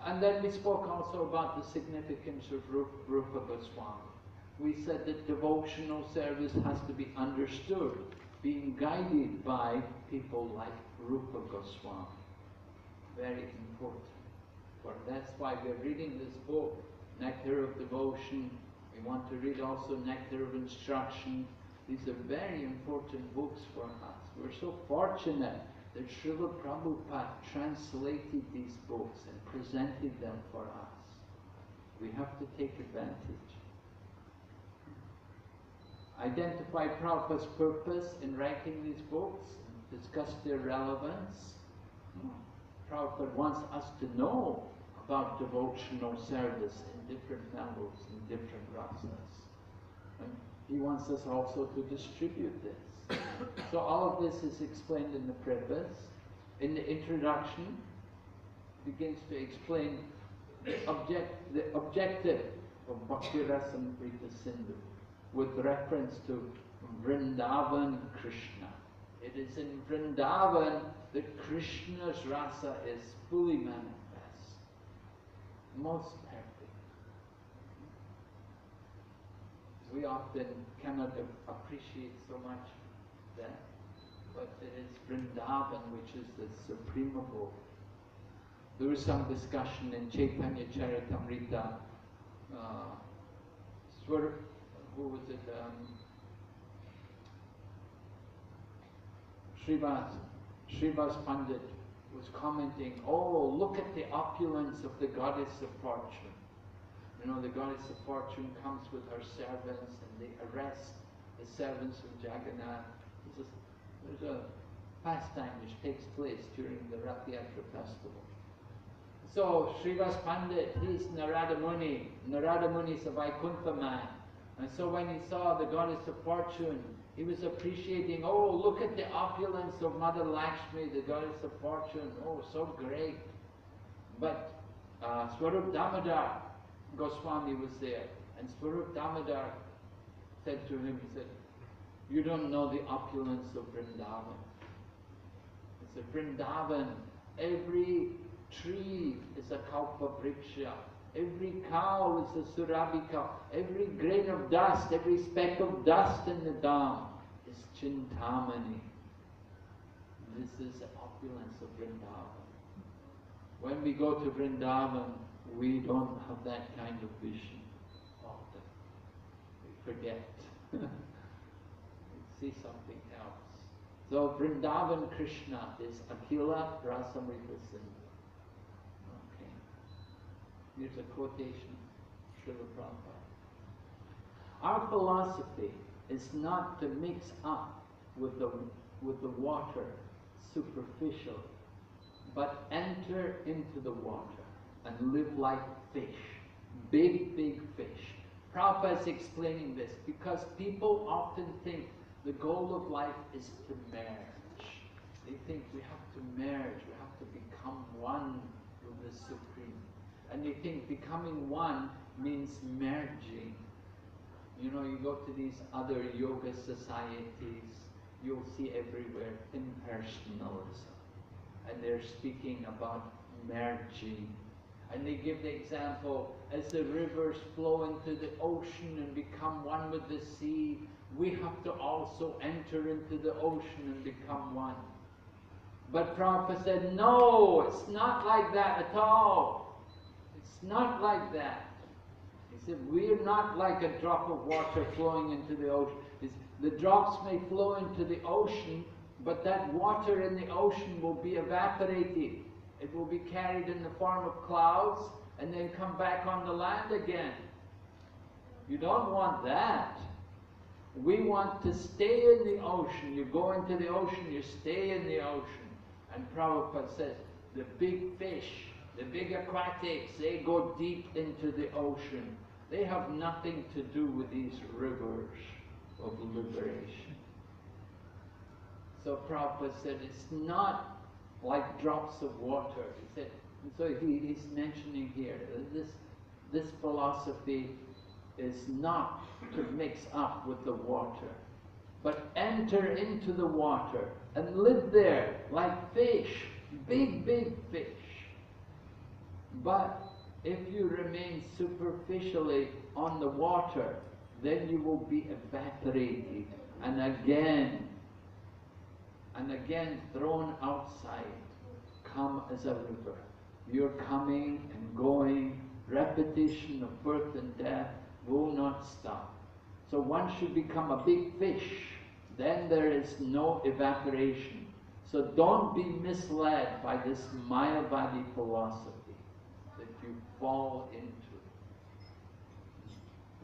And then we spoke also about the significance of Rupa Goswami. We said that devotional service has to be understood, being guided by people like Rupa Goswami. Very important. For that's why we're reading this book, Nectar of Devotion. We want to read also Nectar of Instruction. These are very important books for us. We're so fortunate that Srila Prabhupada translated these books and presented them for us. We have to take advantage. Identify Prabhupada's purpose in writing these books, discuss their relevance. Prabhupada wants us to know about devotional service in different levels, in different rasas. And he wants us also to distribute this. So all of this is explained in the preface. In the introduction, begins to explain the objective of Bhakti Rasamrita Sindhu with reference to Vrindavan Krishna. It is in Vrindavan that Krishna's rasa is fully manifest, most perfect. We often cannot appreciate so much that, but it is Vrindavan which is the supreme abode. There was some discussion in Chaitanya Charitamrita. Who was it? Srivas Pandit was commenting, oh, look at the opulence of the goddess of fortune. You know, the goddess of fortune comes with her servants and they arrest the servants of Jagannath. There's a pastime which takes place during the Rath Yatra festival. So Srivas Pandit, he's Narada Muni. Narada Muni is a Vaikuntha man. And so when he saw the goddess of fortune, he was appreciating, oh, look at the opulence of Mother Lakshmi, the goddess of fortune. Oh, so great. But Swarup Damodar Goswami was there. And Swarup Damodar said to him, he said, you don't know the opulence of Vrindavan. He said, Vrindavan, every tree is a kalpa vriksha. Every cow is a surabhi cow. Every grain of dust, every speck of dust in the dam is Chintamani. This is the opulence of Vrindavan. When we go to Vrindavan, we don't have that kind of vision often. We forget. We see something else. So Vrindavan Krishna is Akhila Rasamrita Sindhu. Here's a quotation, Srila Prabhupada. Our philosophy is not to mix up with the water superficially, but enter into the water and live like fish, big, big fish. Prabhupada is explaining this because people often think the goal of life is to merge. They think we have to merge, we have to become one with the Supreme. And they think becoming one means merging. You know, you go to these other yoga societies, you'll see everywhere impersonalism. And they're speaking about merging. And they give the example, as the rivers flow into the ocean and become one with the sea, we have to also enter into the ocean and become one. But Prabhupada said, no, it's not like that at all. It's not like that. He said, we're not like a drop of water flowing into the ocean. The drops may flow into the ocean, But that water in the ocean will be evaporated. It will be carried in the form of clouds and then come back on the land again. You don't want that. We want to stay in the ocean. You go into the ocean, you stay in the ocean. And Prabhupada says, the big fish, the big aquatics, they go deep into the ocean. They have nothing to do with these rivers of liberation. So Prabhupada said, it's not like drops of water. He said, so he's mentioning here, this philosophy is not to mix up with the water, but enter into the water and live there like fish, big, big fish. But if you remain superficially on the water, then you will be evaporated and again thrown outside, come as a river. You're coming and going, repetition of birth and death will not stop. So once you become a big fish, then there is no evaporation. So don't be misled by this Mayavadi philosophy that you fall into.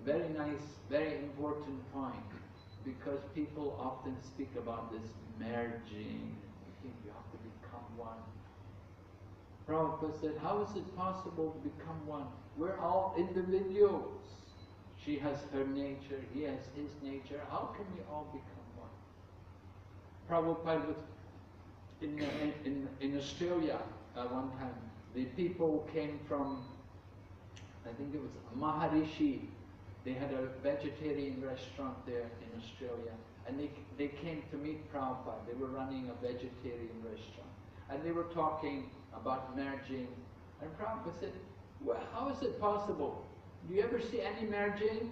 Very nice, very important point, because people often speak about this merging. You think you have to become one. Prabhupada said, how is it possible to become one? We're all individuals. She has her nature, he has his nature. How can we all become one? Prabhupada was in Australia one time. The people came from, I think it was Maharishi. They had a vegetarian restaurant there in Australia. And they came to meet Prabhupada. They were running a vegetarian restaurant. And they were talking about merging. And Prabhupada said, well, how is it possible? Do you ever see any merging?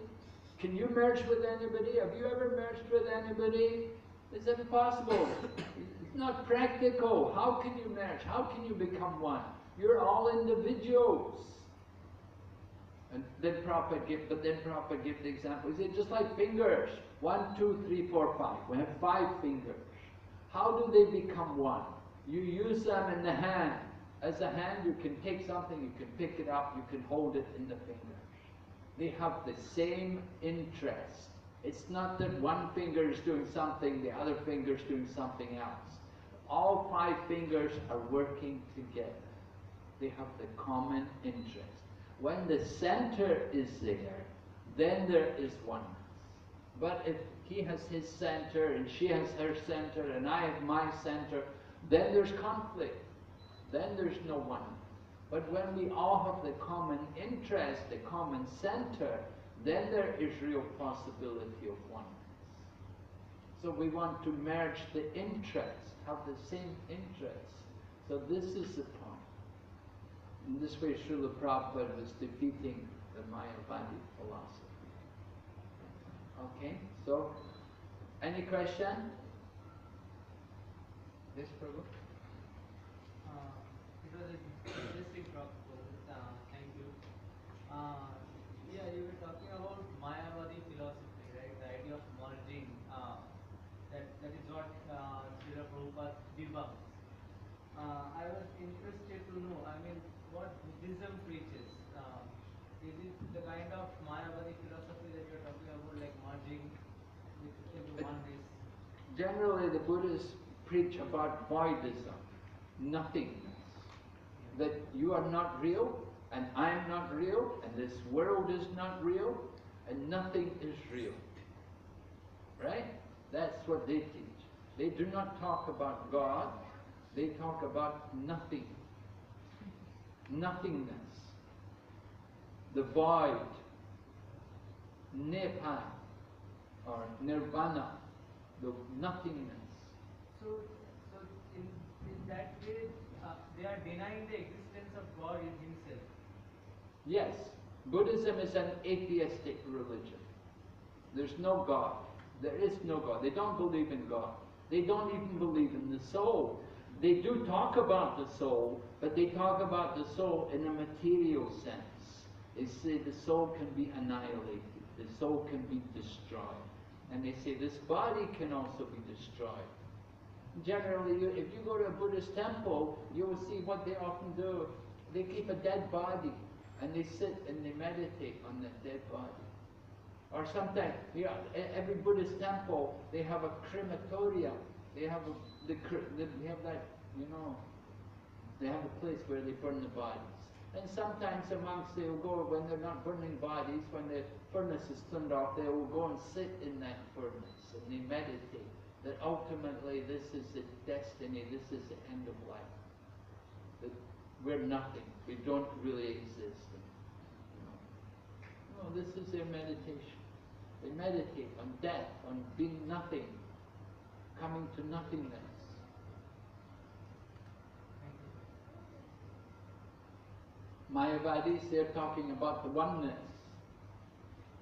Can you merge with anybody? Have you ever merged with anybody? It's impossible. It's not practical. How can you merge? How can you become one? You're all individuals. And then Prabhupada gave the example. He said, just like fingers. 1, 2, 3, 4, 5. We have 5 fingers. How do they become one? You use them in the hand. As a hand, you can take something, you can pick it up, you can hold it in the fingers. They have the same interest. It's not that one finger is doing something, the other finger is doing something else. All 5 fingers are working together. They have the common interest. When the center is there, then there is oneness. But if he has his center and she has her center and I have my center, then there's conflict. Then there's no oneness. But when we all have the common interest, the common center, then there is real possibility of oneness. So we want to merge the interests, have the same interests. So this is the point. In this way, Srila Prabhupada was defeating the Mayavadi philosophy. Okay, so any question? Yes, Prabhu? It was a interesting talk. Thank you. Yeah, you were talking about Mayavadi philosophy, right? The idea of merging. That is what Srila Prabhupada debunks. I was interested to know, what Buddhism preaches. Is it the kind of Mayavadi philosophy that you're talking about, like merging into one race? Generally, the Buddhists preach about voidism, nothingness. That you are not real, and I am not real, and this world is not real, and nothing is real. Right? That's what they teach. They do not talk about God, they talk about nothing. Nothingness. The void. Nibbana, or nirvana. The nothingness. So in that way, they are denying the existence of God in himself. Yes, Buddhism is an atheistic religion. There's no God. There is no God. They don't believe in God. They don't even believe in the soul. They do talk about the soul, but they talk about the soul in a material sense. They say the soul can be annihilated. The soul can be destroyed. And they say this body can also be destroyed. Generally, if you go to a Buddhist temple, you will see what they often do. They keep a dead body and they sit and they meditate on that dead body. Or sometimes, every Buddhist temple, they have a crematorium. They have they have that, they have a place where they burn the bodies. And sometimes the monks, they will go, when they're not burning bodies, when the furnace is turned off, they will go and sit in that furnace and they meditate that ultimately this is the destiny, this is the end of life. That we're nothing, we don't really exist. No, this is their meditation. They meditate on death, on being nothing, coming to nothingness. Mayavadis, they're talking about the oneness.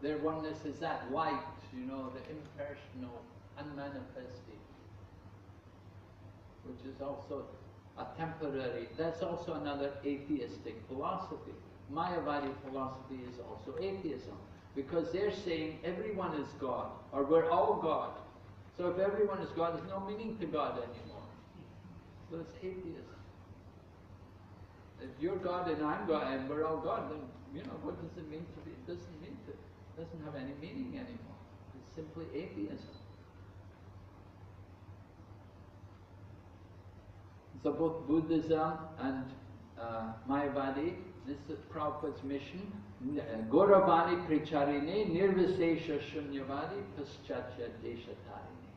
Their oneness is that light, the impersonal, unmanifested, which is also a temporary, that's also another atheistic philosophy. Mayavadi philosophy is also atheism, because they're saying everyone is God, or we're all God. So if everyone is God, there's no meaning to God anymore. So it's atheism. If you're God and I'm God and we're all God, then what does it mean to be? It doesn't have any meaning anymore. It's simply atheism. So both Buddhism and Mayavadi, this is Prabhupada's mission. Gauravani Pricharine Nirvisesha Shunyavadi Paschatya Deshatarine.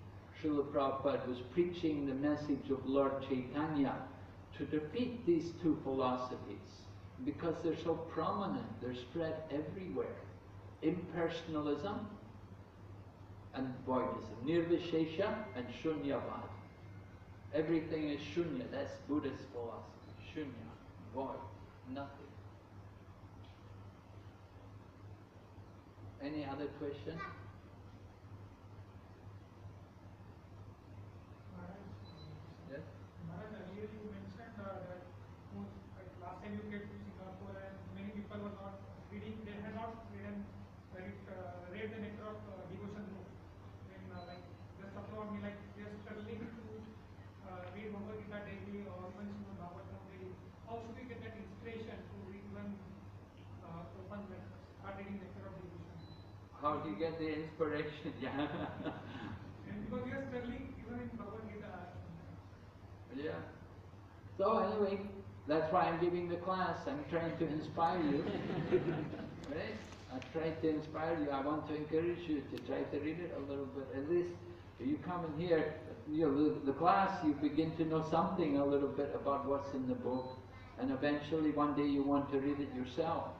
Srila Prabhupada was preaching the message of Lord Chaitanya to defeat these two philosophies because they're so prominent, they're spread everywhere. Impersonalism and voidism. Nirvishesha and Shunyavad. Everything is Shunya, that's Buddhist philosophy. Shunya, void, nothing. Any other question? Yes? Maharaj, earlier you mentioned that last time you came to Singapore and many people were not reading, they had not read the Nectar of Devotion book. And just talking about me, they are struggling to read Bhagavad Gita daily or even Srimad Bhagavatam daily. How should we get that inspiration to read one start reading Nectar of Devotion? How do you get the inspiration? Yeah. And because we are struggling even in Bhagavad Gita. Yeah. So anyway, that's why I'm giving the class. I'm trying to inspire you. Right? I try to inspire you. I want to encourage you to try to read it a little bit. At least if you come in here, the class, you begin to know something a little bit about what's in the book. And eventually one day you want to read it yourself.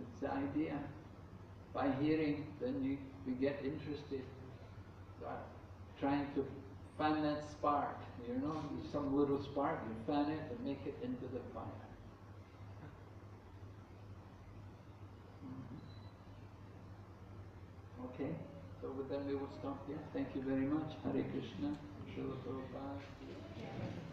It's the idea. By hearing, then we get interested. Start trying to fan that spark, some little spark, you fan it and make it into the fire. Okay, so with that we will stop here. Thank you very much. Hare Krishna. Srila Prabhupada.